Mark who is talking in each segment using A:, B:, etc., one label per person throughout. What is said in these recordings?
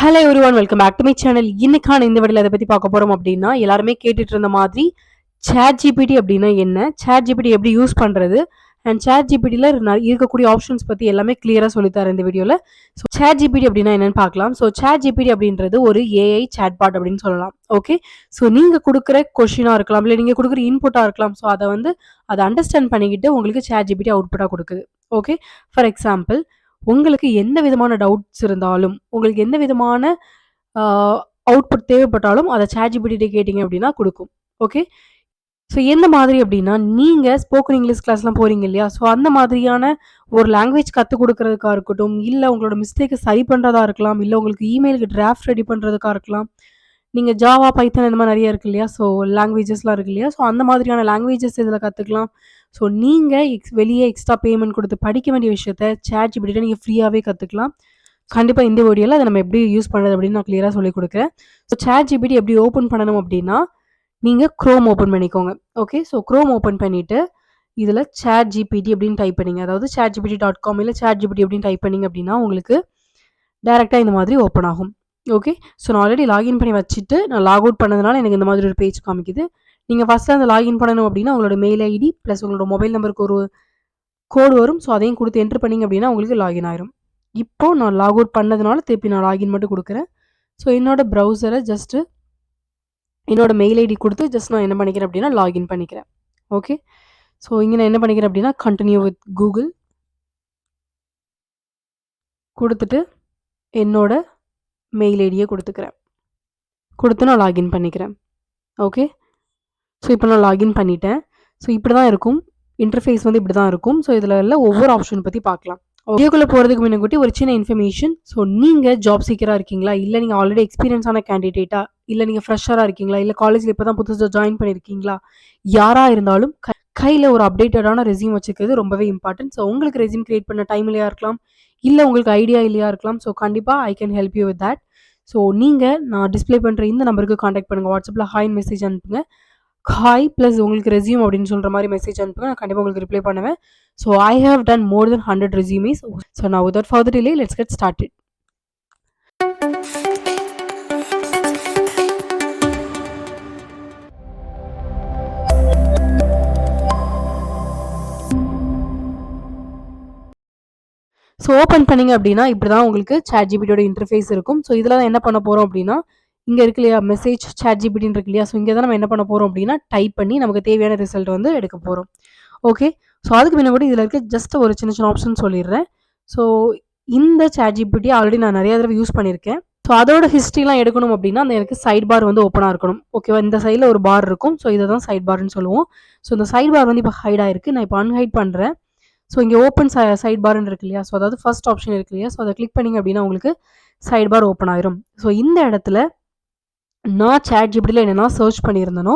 A: Hello everyone, welcome back to my channel. இன்னைக்கான இந்த வீடியோல எதை பத்தி பார்க்க போறோம் அப்படின்னா, எல்லாருமே கேட்டுட்டு இருந்த மாதிரி சேட் ஜிபிடி அப்படின்னா என்ன, சேட் ஜிபிடி எப்படி யூஸ் பண்றது, அண்ட் சேட் ஜிபிடியில் இருக்கக்கூடிய ஆப்ஷன்ஸ் பத்தி எல்லாமே கிளியரா சொல்லித்தரேன் இந்த வீடியோல. ஸோ சேட் ஜிபிடி அப்படின்னா என்னன்னு பார்க்கலாம். ஸோ சேட் ஜிபிடி அப்படின்றது ஒரு ஏஐ சேட்பாட் அப்படின்னு சொல்லலாம். ஓகே, ஸோ நீங்க கொடுக்குற கொஷினா இருக்கலாம், இல்லை நீங்க கொடுக்குற இன்புட்டா இருக்கலாம். ஸோ அதை அண்டர்ஸ்டாண்ட் பண்ணிக்கிட்டு உங்களுக்கு சேட் ஜிபிடி அவுட்புட்டா கொடுக்குது. ஓகே, ஃபார் எக்ஸாம்பிள், உங்களுக்கு எந்த விதமான டவுட்ஸ் இருந்தாலும், உங்களுக்கு எந்த விதமான அவுட்புட் தேவைப்பட்டாலும் அதை ChatGPT கேட்டிங்க அப்படின்னா குடுக்கும். ஓகே. ஸோ எந்த மாதிரி அப்படின்னா, நீங்க ஸ்போக்கன் இங்கிலீஷ் கிளாஸ்லாம் போறீங்க இல்லையா? ஸோ அந்த மாதிரியான ஒரு லாங்குவேஜ் கத்துக் குடுக்குறதுக்கா இருக்கட்டும், இல்ல உங்களோட மிஸ்டேக்க சரி பண்றதா இருக்கலாம், இல்ல உங்களுக்கு இமெயிலுக்கு டிராஃப்ட் ரெடி பண்றதுக்கா இருக்கலாம். நீங்க ஜாவா, பைத்தான் இந்த மாதிரி நெறைய இருக்கு இல்லையா? ஸோ லாங்குவேஜஸ்லாம் இருக்கு இல்லையா? ஸோ அந்த மாதிரியான லாங்குவேஜஸ் இதில கத்துக்கலாம். ஸோ நீங்க வெளிய எக்ஸ்ட்ரா பேமெண்ட் குடுத்து படிக்க வேண்டிய விஷயத்த ChatGPTல நீங்க ஃப்ரீயாவே கத்துக்கலாம். கண்டிப்பா இந்த வீடியோல அத நம்ம எப்படி யூஸ் பண்றது அப்படின்னு நான் கிளியரா சொல்லிக் குடுக்குறேன். ஸோ ChatGPT எப்படி ஓப்பன் பண்ணணும் அப்படின்னா, நீங்க Chrome ஓப்பன் பண்ணிக்கோங்க. ஓகே. ஸோ Chrome ஓப்பன் பண்ணிட்டு, இதில ChatGPT அப்படின்னு டைப் பண்ணீங்க. அதாவது chatgpt.com இல்ல ChatGPT அப்படின்னு டைப் பண்ணீங்க அப்படின்னா, உங்களுக்கு டைரக்ட்டா இந்த மாதிரி ஓப்பன் ஆகும். ஓகே. ஸோ நான் ஆல்ரெடி லாகின் பண்ணி வச்சுட்டு, நான் லாக் அவுட் பண்ணதுனால எனக்கு இந்த மாதிரி ஒரு பேஜ் காமிக்குது. நீங்க ஃபர்ஸ்ட்டு அந்த லாகின் பண்ணணும் அப்படின்னா, உங்களோட மெயில் ஐடி பிளஸ் உங்களோட மொபைல் நம்பருக்கு ஒரு கோடு வரும். ஸோ அதையும் குடுத்து என்டர் பண்ணீங்க அப்படின்னா, உங்களுக்கு லாகின் ஆயிரும். இப்போ நான் லாக் அவுட் பண்ணதுனால திருப்பி நான் லாகின் மட்டும் குடுக்குறேன். ஸோ என்னோட ப்ரௌசர ஜஸ்ட்டு என்னோட மெயில் ஐடி குடுத்து ஜஸ்ட் நான் என்ன பண்ணிக்கிறேன் அப்படின்னா, லாகின் பண்ணிக்கிறேன். ஓகே. ஸோ இங்க நான் என்ன பண்ணிக்கிறேன் அப்படின்னா, கன்டின்யூ வித் கூகுள் குடுத்துட்டு, என்னோட மெயில் ஐடிய குடுத்துக்கிறேன். குடுத்து நான் லாகின் பண்ணிக்கிறேன். ஓகே. ஸோ இப்போ நான் லாகின் பண்ணிட்டேன். ஸோ இப்படி தான் இருக்கும். இன்டர்ஃபேஸ் வந்து இப்படி தான் இருக்கும். ஸோ இதில உள்ள ஒவ்வொரு ஆப்ஷன் பத்தி பார்க்கலாம். வீடியோக்குள்ள போறதுக்கு முன்னாடி ஒரு சின்ன இன்ஃபர்மேஷன். ஸோ நீங்க ஜாப் சீக்கரா இருக்கீங்களா? இல்ல நீங்க ஆல்ரெடி எக்ஸ்பீரியன்ஸான கேண்டிடேட்டா? இல்ல நீங்க ஃப்ரெஷரா இருக்கீங்களா? இல்ல காலேஜ்ல இப்ப தான் புதுசா ஜாயின் பண்ணியிருக்கீங்களா? யாரா இருந்தாலும் கையில ஒரு அப்டேட்டடான ரெஸ்யூம் வச்சுக்கிறது ரொம்பவே இம்பார்ட்டன்ட். ஸோ உங்களுக்கு ரெஸ்யூம் கிரியேட் பண்ண டைம் இல்லையா இருக்கலாம். இல்ல உங்களுக்கு ஐடியா இல்லையா இருக்கலாம். ஸோ கண்டிப்பா I can help you with that. So நீங்க நான் டிஸ்ப்ளே பண்ற இந்த நம்பருக்கு கான்டாக்ட் பண்ணுங்க. வாட்ஸ்அப்ல ஹாய்ன்னு மெசேஜ் அனுப்புங்க. ஹாய் பிளஸ் உங்களுக்கு ரெஸ்யூம் அப்படின்னு சொல்ற மாதிரி மெசேஜ் அனுப்புங்க. நான் கண்டிப்பா உங்களுக்கு ரிப்ளை பண்ணுவேன். So I have done more than 100 resumes. So now without further delay let's get started. So open பண்ணீங்க அப்படின்னா, இப்படி தான் உங்களுக்கு ChatGPTயோட இன்டர்ஃபேஸ் இருக்கும். ஸோ இதில தான் என்ன பண்ண போறோம் அப்படின்னா, இங்க இருக்கு இல்லையா மெசேஜ் ChatGPTன்னு இருக்கு இல்லையா? ஸோ இங்க தான் நம்ம என்ன பண்ண போறோம் அப்படின்னா, டைப் பண்ணி நமக்கு தேவையான ரிசல்ட் வந்து எடுக்க போறோம். ஓகே. ஸோ அதுக்கு முன்னாடி இதில இருக்க ஜஸ்ட் ஒரு சின்ன சின்ன ஆப்ஷன் சொல்லிடுறேன். ஸோ இந்த ChatGPT ஆல்ரெடி நான் நெறைய தடவ யூஸ் பண்ணியிருக்கேன். ஸோ அதோட ஹிஸ்ட்ரிலாம் எடுக்கணும் அப்படின்னா, அந்த எனக்கு சைட் பார் வந்து ஓப்பனா இருக்கணும். ஓகேவா? இந்த சைட்ல ஒரு பார் இருக்கும். ஸோ இத தான் சைட் பார்ன்னு சொல்லுவோம். ஸோ இந்த சைட் பார் வந்து இப்போ ஹைட் ஆயிருக்கு. நான் இப்போ அன்ஹைட் பண்றேன். ஸோ இங்கே ஓப்பன் சைட் பார்ன்னு இருக்கு இல்லையா? ஸோ அதாவது ஃபர்ஸ்ட் ஆப்ஷன் இருக்கு இல்லையா? ஸோ அதை கிளிக் பண்ணீங்க அப்படின்னா உங்களுக்கு சைட் பார் ஓப்பன் ஆயிரும். ஸோ இந்த இடத்துல நான் ChatGPTல என்னென்ன சர்ச் பண்ணியிருந்தேனோ,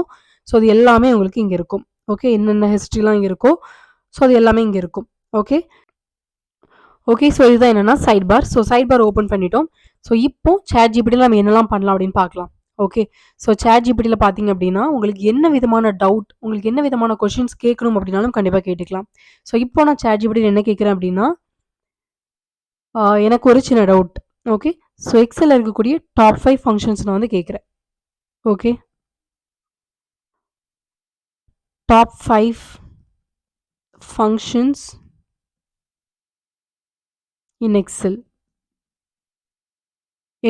A: ஸோ அது எல்லாமே உங்களுக்கு இங்க இருக்கும். ஓகே. என்னென்ன ஹிஸ்ட்ரிலாம் இங்க இருக்கோ, ஸோ அது எல்லாமே இங்க இருக்கும். ஓகே. ஓகே. ஸோ இதுதான் என்னன்னா side bar. So side bar open பண்ணிட்டோம். ஸோ இப்போ ChatGPTல நம்ம என்னலாம் பண்ணலாம் அப்படின்னு பார்க்கலாம். ஓகே. ஸோ ChatGPTல பார்த்தீங்க அப்படின்னா, உங்களுக்கு என்ன விதமான டவுட், உங்களுக்கு என்ன விதமான கொஸ்டின்ஸ் கேட்கணும் அப்படின்னாலும் கண்டிப்பா கேட்டுக்கலாம். ஸோ இப்போ நான் ChatGPTல என்ன கேட்கிறேன் அப்படின்னா, எனக்கு ஒரு சின்ன டவுட். ஓகே. ஸோ எக்ஸல்ல இருக்கக்கூடிய டாப் 5 ஃபங்ஷன்ஸ் நான் வந்து கேட்கிறேன். Okay. Top 5 functions in Excel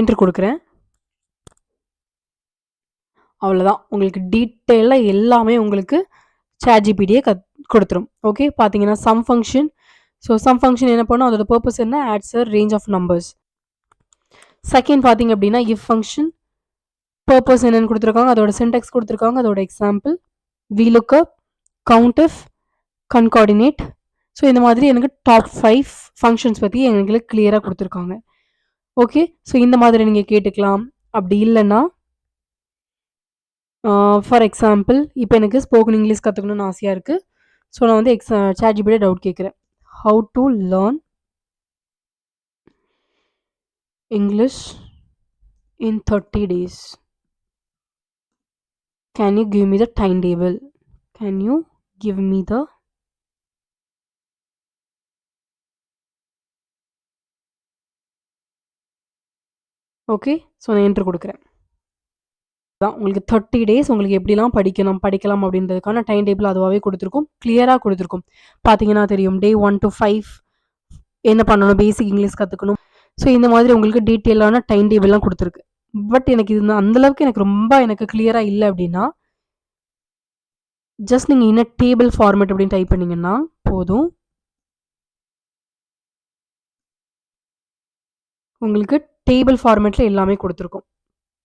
A: enter குடுக்குறேன். அவ்வளோதான். உங்களுக்கு டீட்டெயிலா எல்லாமே உங்களுக்கு ChatGPTயே குடுத்துரும். ஓகே. பார்த்தீங்கன்னா sum function. So sum function என்ன பண்ணும், அதோட பர்ப்பஸ் என்ன, adds a range of numbers. Second பார்த்தீங்க அப்படின்னா இஃப் ஃபங்ஷன் பர்ப்பஸ் என்னன்னு குடுத்துருக்காங்க, அதோட சின்டாக்ஸ் குடுத்துருக்காங்க, அதோட எக்ஸாம்பிள், VLOOKUP, COUNTIF, கன்கார்டினேட். ஸோ இந்த மாதிரி எனக்கு டாப் 5 ஃபங்ஷன்ஸ் பத்தி எங்களுக்கு கிளியரா குடுத்துருக்காங்க. ஓகே. ஸோ இந்த மாதிரி நீங்க கேட்டுக்கலாம். அப்படி இல்லன்னா, ஃபார் எக்ஸாம்பிள் இப்போ எனக்கு ஸ்போக்கன் இங்கிலீஷ் கத்துக்கணும்னு ஆசையா இருக்கு. ஸோ நான் வந்து ChatGPT டவுட் கேட்கிறேன். How to learn English in 30 days. Can you give me the timetable? Can you give me the okay. So நான் என்டர் குடுக்குறேன். தான் உங்களுக்கு 30 டேஸ் உங்களுக்கு எப்படிலாம் படிக்கலாம் அப்படின்றதுக்கான டைம் டேபிள் அதுவாவே குடுத்துருக்கும். கிளியரா குடுத்துருக்கும். பார்த்தீங்கன்னா தெரியும். டே 1 டூ 5 என்ன பண்ணணும்? பேசிக் இங்கிலீஷ் கத்துக்கணும். ஸோ இந்த மாதிரி உங்களுக்கு டீட்டெயிலான டைம் டேபிள்லாம் குடுத்துருக்கு. பட் எனக்கு இது அந்த அளவுக்கு எனக்கு கிளியரா இல்ல அப்படின்னா, ஜஸ்ட் நீங்க இன் அ டேபிள் ஃபார்மேட் அப்படின்னு டைப் பண்ணீங்கன்னா போதும். உங்களுக்கு டேபிள் ஃபார்மேட்ல எல்லாமே குடுத்துருக்கும்.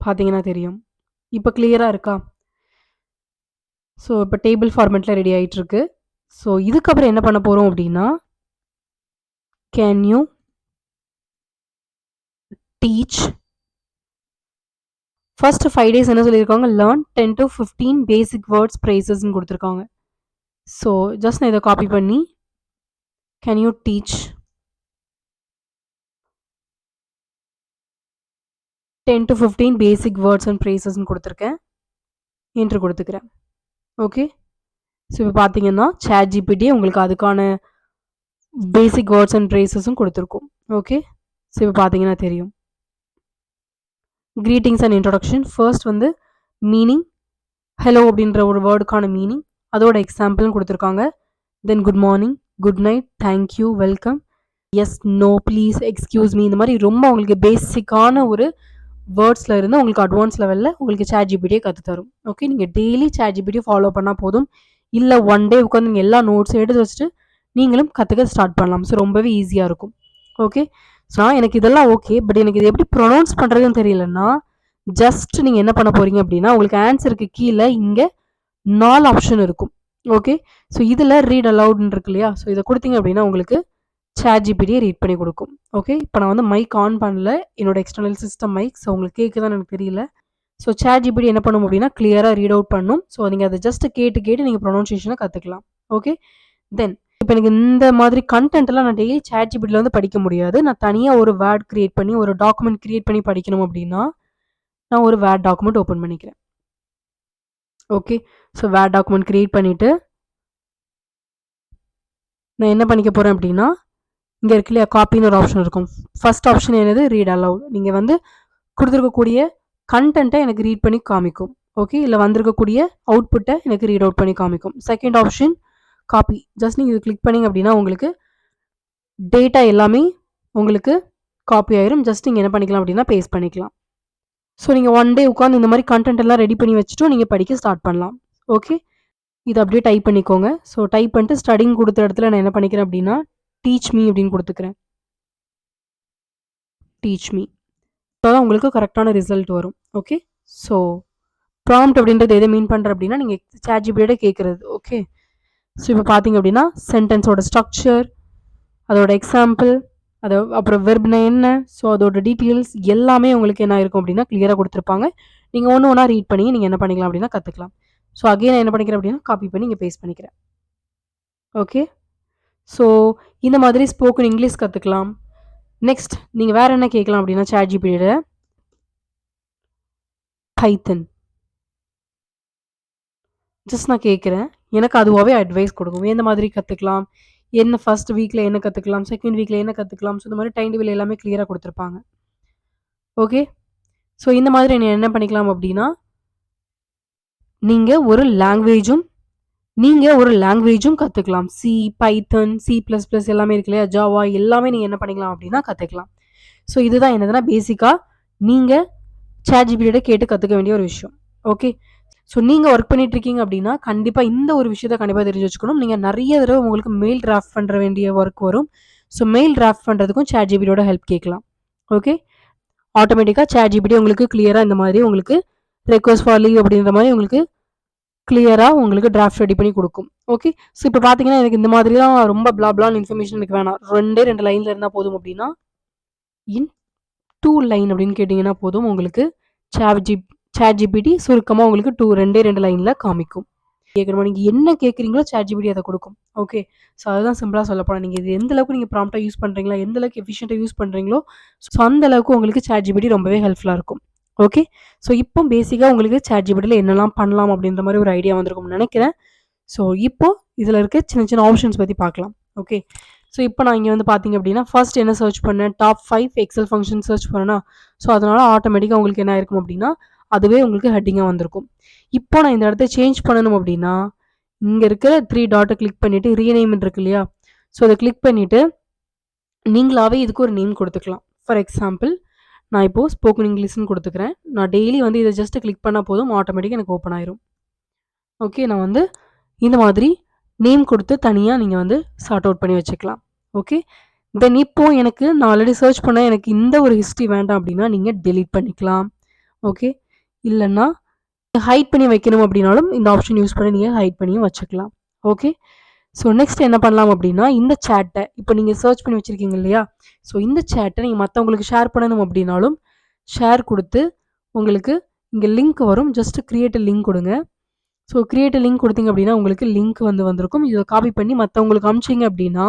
A: பார்த்தீங்கன்னா தெரியும். இப்ப கிளியரா இருக்கா? ஸோ இப்ப டேபிள் ஃபார்மேட்ல ரெடி ஆயிட்டுருக்கு. ஸோ இதுக்கப்புறம் என்ன பண்ண போறோம் அப்படின்னா, can you teach first 5 days என்ன சொல்லியிருக்காங்க? லேர்ன் 10 to 15 பேசிக் வேர்ட்ஸ் ஃப்ரேசஸ்ன்னு குடுத்துருக்காங்க. ஸோ ஜஸ்ட் நான் இத காப்பி பண்ணி, can you teach 10 to 15 basic words and ஃப்ரேசஸ்ன்னு குடுத்துருக்கேன். என்டர் குடுத்துக்கிறேன். ஓகே. ஸோ இப்ப பார்த்தீங்கன்னா, ChatGPT உங்களுக்கு அதுக்கான பேசிக் வேர்ட்ஸ் அண்ட் ஃப்ரேசஸும் குடுத்துருக்கும். ஓகே. ஸோ இப்ப பார்த்தீங்கன்னா தெரியும். கிரீட்டிங்ஸ் அண்ட் இன்ட்ரோடக்ஷன் ஃபர்ஸ்ட் வந்து மீனிங், ஹலோ அப்படின்ற ஒரு வேர்டுக்கான மீனிங், அதோட எக்ஸாம்பிள்னு குடுத்துருக்காங்க. Then good morning, good night, thank you, welcome, yes, no, please, excuse me இந்த மாதிரி ரொம்ப உங்களுக்கு பேசிக்கான ஒரு வேர்ட்ஸ்ல இருந்து உங்களுக்கு அட்வான்ஸ் லெவல்ல உங்களுக்கு ChatGPT கத்து தரும். ஓகே. நீங்க டெய்லி ChatGPT ஃபாலோ பண்ணா போதும். இல்ல ஒன் டே உட்காந்து நீங்க எல்லா நோட்ஸும் எடுத்து வச்சுட்டு நீங்களும் கத்துக்க ஸ்டார்ட் பண்ணலாம். ஸோ ரொம்பவே ஈஸியா இருக்கும். ஓகே. ஸோ எனக்கு இதெல்லாம் ஓகே. பட் எனக்கு இது எப்படி ப்ரொனவுன்ஸ் பண்றதுன்னு தெரியலன்னா, ஜஸ்ட் நீங்க என்ன பண்ண போறீங்க அப்படின்னா, உங்களுக்கு ஆன்சருக்கு கீழ இங்க 4 ஆப்ஷன் இருக்கும். ஓகே. ஸோ இதுல ரீட் அலவுட்ன்னு இருக்கு இல்லையா? ஸோ இத குடுத்தீங்க அப்படின்னா உங்களுக்கு ChatGPT ரீட் பண்ணி குடுக்கும். ஓகே. இப்ப நான் வந்து மைக் ஆன் பண்ணல. என்னோட எக்ஸ்டர்னல் சிஸ்டம் மைக். ஸோ உங்களுக்கு கேக்குதான்னு எனக்கு தெரியல. ஸோ ChatGPT என்ன பண்ணும் அப்படின்னா, கிளியரா ரீட் அவுட் பண்ணும். ஸோ நீங்க அத ஜஸ்ட் கேட்டு நீங்க ப்ரொனன்சியேஷன கத்துக்கலாம். ஓகே. தென் இப்ப எனக்கு இந்த மாதிரி கன்டென்ட்லாம் நான் டெய்லி ChatGPTல வந்து படிக்க முடியாது. நான் தனியா ஒரு வேர்ட் கிரியேட் பண்ணி, ஒரு டாக்குமெண்ட் கிரியேட் பண்ணி படிக்கணும் அப்படின்னா, நான் ஒரு வேர்ட் டாக்குமெண்ட் ஓப்பன் பண்ணிக்கிறேன். Okay. So word document create பண்ணிட்டு, நான் என்ன பண்ணிக்க போறேன் அப்படின்னா, இங்க இருக்கு இல்லையா? காப்பின்னு ஒரு ஆப்ஷன் இருக்கும். ஃபர்ஸ்ட் ஆப்ஷன் என்னது? Read allowed. நீங்க வந்து குடுத்துருக்கக்கூடிய கன்டென்ட்ட எனக்கு ரீட் பண்ணி காமிக்கும். ஓகே. இல்ல வந்திருக்கக்கூடிய அவுட்புட்ட எனக்கு ரீட் அவுட் பண்ணி காமிக்கும். Second option copy. ஜஸ்ட் நீங்க இத கிளிக் பண்ணீங்க அப்படின்னா, உங்களுக்கு டேட்டா எல்லாமே உங்களுக்கு காப்பி ஆயிரும். ஜஸ்ட் நீங்க என்ன பண்ணிக்கலாம் அப்படின்னா, பேஸ்ட் பண்ணிக்கலாம். ஸோ நீங்க ஒன் டே உட்காந்து இந்த மாதிரி கன்டென்ட் எல்லாம் ரெடி பண்ணி வச்சுட்டும் நீங்க படிக்க ஸ்டார்ட் பண்ணலாம். ஓகே. இத அப்படியே டைப் பண்ணிக்கோங்க. ஸோ டைப் பண்ணிட்டு ஸ்டடிங் குடுத்த இடத்துல நான் என்ன பண்ணிக்கிறேன் அப்படின்னா, டீச் மீ அப்படின்னு குடுத்துக்கிறேன். Teach me. அப்பதான் உங்களுக்கு கரெக்ட்டான ரிசல்ட் வரும். ஓகே. ஸோ ப்ராம்ப்ட் அப்படின்றது எத மீன் பண்ற அப்படின்னா, நீங்க ChatGPT கேட்கறது. ஓகே. ஸோ இப்ப பார்த்தீங்க அப்படின்னா, சென்டென்ஸோட ஸ்ட்ரக்சர், அதோட எக்ஸாம்பிள், அப்புறம் வெர்ப்னா என்ன, ஸோ அதோட டீட்டெயில்ஸ் எல்லாமே உங்களுக்கு என்ன ஆயிருக்கும் அப்படின்னா, கிளியரா குடுத்துருப்பாங்க. நீங்க ஒண்ணு ஒண்ணா ரீட் பண்ணி நீங்க என்ன பண்ணிக்கலாம் அப்படின்னா கத்துக்கலாம். ஸோ அகைன் நான் என்ன பண்ணிக்கிறேன் அப்படின்னா, காப்பி பண்ணி இங்க பேஸ்ட் பண்ணிக்கிறேன். ஓகே. ஸோ இந்த மாதிரி ஸ்போக்கன் இங்கிலீஷ் கத்துக்கலாம். நெக்ஸ்ட் நீங்க வேற என்ன கேட்கலாம் அப்படின்னா ChatGPTல பைத்தன். ஜஸ்ட் நான் கேட்கிறேன். எனக்கு அதுவாவே அட்வைஸ் குடுக்கும். எந்த மாதிரி கத்துக்கலாம்? என்ன ஃபர்ஸ்ட் வீக்ல என்ன கத்துக்கலாம்? செகண்ட் வீக்ல என்ன கத்துக்கலாம்? ஸோ இந்த மாதிரி டைம் டேபிள் எல்லாமே கிளியரா குடுத்துருப்பாங்க. ஓகே. ஸோ இந்த மாதிரி நீங்க என்ன பண்ணிக்கலாம் அப்படின்னா, நீங்க ஒரு லாங்குவேஜும் கத்துக்கலாம். சி, பைத்தன், C++ எல்லாமே இருக்கு இல்லையா? ஜாவா எல்லாமே நீங்க என்ன பண்ணிக்கலாம் அப்படின்னா கத்துக்கலாம். ஸோ இதுதான் என்னதுன்னா பேசிக்கா நீங்க ChatGPT கேட்டு கத்துக்க வேண்டிய ஒரு விஷயம். ஓகே. ஸோ நீங்க ஒர்க் பண்ணிட்டு இருக்கீங்க அப்படின்னா, கண்டிப்பா இந்த ஒரு விஷயத்த கண்டிப்பா தெரிஞ்சு வச்சுக்கணும். நீங்க நெறைய தடவ உங்களுக்கு மெயில் டிராஃப்ட் பண்ற வேண்டிய ஒர்க் வரும். ஸோ மெயில் டிராஃப்ட் பண்றதுக்கும் ChatGPTயோட ஹெல்ப் கேட்கலாம். ஓகே. ஆட்டோமேட்டிக்கா ChatGPT உங்களுக்கு கிளியரா இந்த மாதிரி உங்களுக்கு ரிக்வெஸ்ட் ஃபார் லீவ் அப்படின்ற மாதிரி உங்களுக்கு கிளியரா உங்களுக்கு டிராஃப்ட் ரெடி பண்ணி குடுக்கும். ஓகே. ஸோ இப்ப பார்த்தீங்கன்னா, எனக்கு இந்த மாதிரிலாம் ரொம்ப பிளான்னு இன்ஃபர்மேஷன் எனக்கு வேணாம். 2 லைன்ல இருந்தா போதும் அப்படின்னா, இன் 2 லைன் அப்படின்னு கேட்டீங்கன்னா போதும். உங்களுக்கு ChatGPT சுருக்கமா உங்களுக்கு 2 லைன்ல காமிக்கும். கேட்கணுமா? நீங்க என்ன கேட்கிறீங்களோ ChatGPT அத குடுக்கும். ஓகே. ஸோ அதுதான் சிம்பிளா சொல்லப்போனா. நீங்க இது எந்த அளவுக்கு நீங்க ப்ராம்ப்ட்டா யூஸ் பண்றீங்களா, எந்த அளவுக்கு எஃபிஷியன்ட்டா யூஸ் பண்றீங்களோ, ஸோ அந்த அளவுக்கு உங்களுக்கு ChatGPT ரொம்பவே ஹெல்ப்ஃபுல்லா இருக்கும். ஓகே. ஸோ இப்போ பேசிக்கா உங்களுக்கு ChatGPTல என்னலாம் பண்ணலாம் அப்படின்ற மாரி ஒரு ஐடியா வந்திருக்கும்னு நெனைக்கிறேன். ஸோ இப்போ இதுல இருக்க சின்ன சின்ன ஆப்ஷன்ஸ் பத்தி பார்க்கலாம். ஓகே. ஸோ இப்போ நான் இங்க வந்து பார்த்தீங்க அப்படின்னா, ஃபர்ஸ்ட் என்ன சர்ச் பண்ணேன்? டாப் 5 எக்ஸெல் ஃபங்ஷன் சர்ச் பண்ணேனா, ஸோ அதனால் ஆட்டோமேட்டிக்காக உங்களுக்கு என்ன ஆயிருக்கும் அப்படின்னா அதுவே உங்களுக்கு ஹெட்டிங்காக வந்திருக்கும். இப்போ நான் இந்த இடத்த சேஞ்ச் பண்ணணும் அப்படின்னா இங்கே இருக்கிற 3 டாட்டை கிளிக் பண்ணிவிட்டு ரீநேம்னு இருக்கு இல்லையா, ஸோ அதை கிளிக் பண்ணிவிட்டு நீங்களாவே இதுக்கு ஒரு நேம் கொடுத்துக்கலாம். ஃபார் எக்ஸாம்பிள் நான் இப்போது ஸ்போக்கன் இங்கிலீஷ்னு கொடுத்துக்கிறேன். நான் டெய்லி வந்து இதை ஜஸ்ட் கிளிக் பண்ணால் போதும், ஆட்டோமேட்டிக்காக எனக்கு ஓப்பன் ஆயிரும். ஓகே, நான் வந்து இந்த மாதிரி நேம் கொடுத்து தனியாக நீங்கள் வந்து சார்ட் அவுட் பண்ணி வச்சுக்கலாம். ஓகே, தென் இப்போது எனக்கு நான் ஆல்ரெடி சர்ச் பண்ண எனக்கு இந்த ஒரு ஹிஸ்ட்ரி வேண்டாம் அப்படின்னா நீங்கள் டெலீட் பண்ணிக்கலாம். ஓகே, இல்லைன்னா ஹைட் பண்ணி வைக்கணும் அப்படின்னாலும் இந்த ஆப்ஷன் யூஸ் பண்ணி நீங்கள் ஹைட் பண்ணியும் வச்சுக்கலாம். ஓகே, ஸோ நெக்ஸ்ட் என்ன பண்ணலாம் அப்படின்னா இந்த சேட்டை இப்போ நீங்கள் சர்ச் பண்ணி வச்சுருக்கீங்க இல்லையா, ஸோ இந்த சேட்டை நீங்கள் மற்றவங்களுக்கு ஷேர் பண்ணணும் அப்படின்னாலும் ஷேர் கொடுத்து உங்களுக்கு இங்கே லிங்க் வரும், ஜஸ்ட் கிரியேட் லிங்க் கொடுங்க. ஸோ கிரியேட் லிங்க் கொடுத்தீங்க அப்படின்னா உங்களுக்கு லிங்க் வந்திருக்கும். இதை காப்பி பண்ணி மற்றவங்களுக்கு அனுப்பிச்சிங்க அப்படின்னா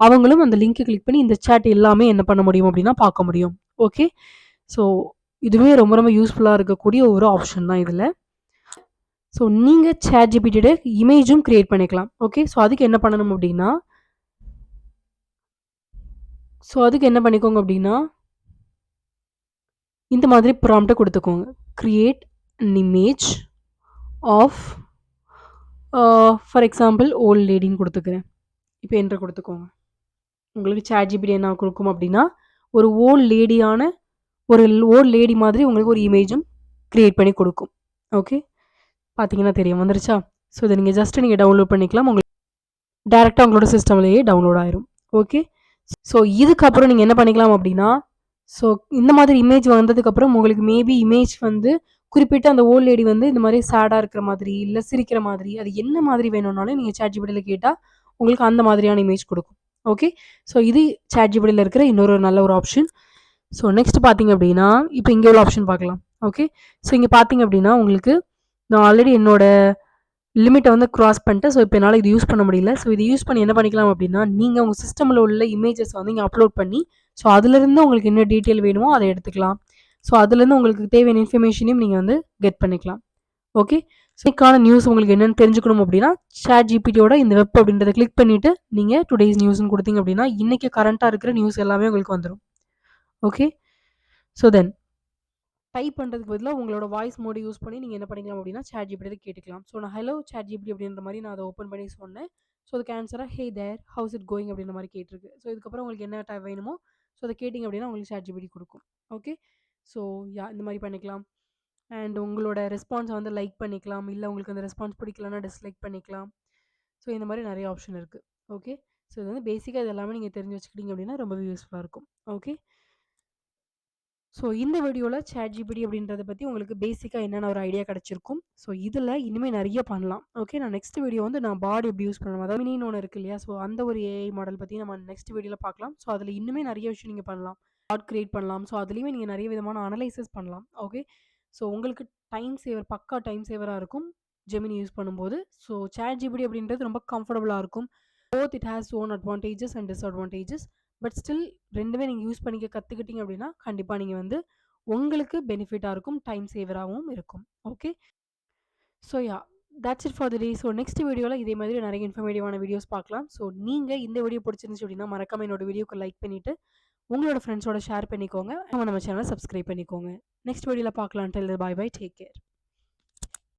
A: அவங்களும் அந்த லிங்க்கை கிளிக் பண்ணி இந்த சேட் எல்லாமே என்ன பண்ண முடியும் அப்படின்னா பார்க்க முடியும். ஓகே, ஸோ இதுவே ரொம்ப ரொம்ப யூஸ்ஃபுல்லாக இருக்கக்கூடிய ஒரு ஆப்ஷன் தான் இதில். ஸோ நீங்கள் ChatGPT இமேஜும் கிரியேட் பண்ணிக்கலாம். ஓகே, ஸோ அதுக்கு என்ன பண்ணணும் அப்படின்னா பண்ணிக்கோங்க அப்படின்னா இந்த மாதிரி ப்ராம்ப்டை கொடுத்துக்கோங்க. Create an image of for example old லேடின்னு கொடுத்துக்கிறேன். இப்போ என்ட்ரு கொடுத்துக்கோங்க. உங்களுக்கு ChatGPT என்ன கொடுக்கும் அப்படின்னா ஒரு ஓல்ட் லேடி மாதிரி உங்களுக்கு ஒரு இமேஜும் கிரியேட் பண்ணி கொடுக்கும். ஓகே, பார்த்தீங்கன்னா தெரியும் வந்துருச்சா. ஸோ இதை நீங்கள் டவுன்லோட் பண்ணிக்கலாம், உங்களுக்கு டேரெக்டாக உங்களோட சிஸ்டம்லேயே டவுன்லோட் ஆயிரும். ஓகே, ஸோ இதுக்கப்புறம் நீங்கள் என்ன பண்ணிக்கலாம் அப்படின்னா ஸோ இந்த மாதிரி இமேஜ் வந்ததுக்கப்புறம் உங்களுக்கு மேபி இமேஜ் வந்து குறிப்பிட்ட அந்த ஓல்ட் லேடி வந்து இந்த மாதிரி சேடாக இருக்கிற மாதிரி இல்லை சிரிக்கிற மாதிரி அது என்ன மாதிரி வேணும்னாலும் நீங்கள் ChatGPTல கேட்டால் உங்களுக்கு அந்த மாதிரியான இமேஜ் கொடுக்கும். ஓகே, ஸோ இது ChatGPTல இருக்கிற இன்னொரு நல்ல ஒரு ஆப்ஷன். ஸோ நெக்ஸ்ட் பார்த்தீங்க அப்படின்னா இப்போ இங்கே உள்ள ஆப்ஷன் பார்க்கலாம். ஓகே, ஸோ இங்கே பார்த்தீங்க அப்படின்னா உங்களுக்கு நான் ஆல்ரெடி என்னோட லிமிட்டை வந்து க்ராஸ் பண்ணிட்டேன். ஸோ இப்போ என்னால் இது யூஸ் பண்ண முடியல. ஸோ இது யூஸ் பண்ணி என்ன பண்ணிக்கலாம் அப்படின்னா நீங்கள் உங்கள் சிஸ்டமில் உள்ள இமேஜஸ் வந்து இங்கே அப்லோட் பண்ணி ஸோ அதுலேருந்து உங்களுக்கு என்ன டீட்டெயில் வேணுமோ அதை எடுத்துக்கலாம். ஸோ அதுலேருந்து உங்களுக்கு தேவையான இன்ஃபர்மேஷனையும் நீங்கள் வந்து கெட் பண்ணிக்கலாம். ஓகே, ஸோ இதுக்கான நியூஸ் உங்களுக்கு என்னென்னு தெரிஞ்சுக்கணும் அப்படின்னா ChatGPTயோட இந்த வெப் அப்படின்றத கிளிக் பண்ணிவிட்டு நீங்கள் டுடேஸ் நியூஸ்னு கொடுத்தீங்க அப்படின்னா இன்றைக்கி கரண்ட்டாக இருக்கிற நியூஸ் எல்லாமே உங்களுக்கு வந்துடும். ஓகே, ஸோ தென் டைப் பண்ணுறதுக்கு பதிலாக உங்களோட வாய்ஸ் மோடு யூஸ் பண்ணி நீங்கள் என்ன பண்ணிக்கலாம் அப்படின்னா ChatGPT கேட்டுக்கலாம். ஸோ நான் ஹலோ ChatGPT அப்படின்ற மாதிரி நான் அதை ஓப்பன் பண்ணி சொன்னேன். ஸோ அதுக்கு ஆன்சராக ஹே தேர் ஹவுஸ் இட் கோயிங் அப்படின்ற மாதிரி கேட்டிருக்கு. ஸோ இதுக்கப்புறம் உங்களுக்கு என்ன டைப் வேணுமோ ஸோ அதை கேட்டிங்க அப்படின்னா உங்களுக்கு ChatGPT கொடுக்கும். ஓகே, ஸோ இந்த மாதிரி பண்ணிக்கலாம். அண்ட் உங்களோட ரெஸ்பான்ஸை வந்து லைக் பண்ணிக்கலாம், இல்லை உங்களுக்கு அந்த ரெஸ்பான்ஸ் பிடிக்கலன்னா டிஸ்லைக் பண்ணிக்கலாம். ஸோ இந்த மாதிரி நிறைய ஆப்ஷன் இருக்குது. ஓகே, ஸோ இது வந்து பேசிக்காக இது எல்லாமே நீங்கள் தெரிஞ்சு வச்சுக்கிட்டீங்க அப்படின்னா ரொம்பவே யூஸ்ஃபுல்லாக இருக்கும். ஓகே, ஸோ இந்த வீடியோவில் ChatGPT அப்படின்றத பற்றி உங்களுக்கு பேசிக்காக என்னென்ன ஒரு ஐடியா கிடச்சிருக்கும். ஸோ இதில் இனிமேல் நிறைய பண்ணலாம். ஓகே, நான் நெக்ஸ்ட் வீடியோ வந்து நான் பாட் எப்படி யூஸ் பண்ணணும், அதாவது மினின்னு ஒன்று இருக்கு இல்லையா, ஸோ அந்த ஒரு AI மாடல் பற்றி நம்ம நெக்ஸ்ட் வீடியோவில் பார்க்கலாம். ஸோ அதில் இன்னுமே நிறைய விஷயம் நீங்கள் பண்ணலாம், பாட் கிரியேட் பண்ணலாம். ஸோ அதுலேயுமே நீங்கள் நிறைய விதமான அனலைசஸ் பண்ணலாம். ஓகே, ஸோ உங்களுக்கு பக்கா டைம் சேவராக இருக்கும் ஜெமினி யூஸ் பண்ணும்போது. ஸோ ChatGPT அப்படின்றது ரொம்ப கம்ஃபர்டபுளாக இருக்கும். Both it has own advantages and disadvantages. But still ரெண்டுமே நீங்கள் யூஸ் பண்ணிக்க கற்றுக்கிட்டீங்க அப்படின்னா கண்டிப்பாக நீங்கள் வந்து உங்களுக்கு பெனிஃபிட்டாக இருக்கும், டைம் சேவராகவும் இருக்கும். Okay, so that's it for the day. So next வீடியோவில் இதே மாதிரி நிறைய இன்ஃபர்மேட்டிவான வீடியோஸ் பார்க்கலாம். ஸோ நீங்கள் இந்த வீடியோ பிடிச்சிருந்துச்சு அப்படின்னா மறக்காம என்னோட வீடியோக்கு லைக் பண்ணிவிட்டு உங்களோட ஃப்ரெண்ட்ஸோட ஷேர் பண்ணிக்கோங்க. நம்ம சேனலை சப்ஸ்கிரைப் பண்ணிக்கோங்க. நெக்ஸ்ட் வீடியோவில் பார்க்கலாம். Tell bye bye, take care.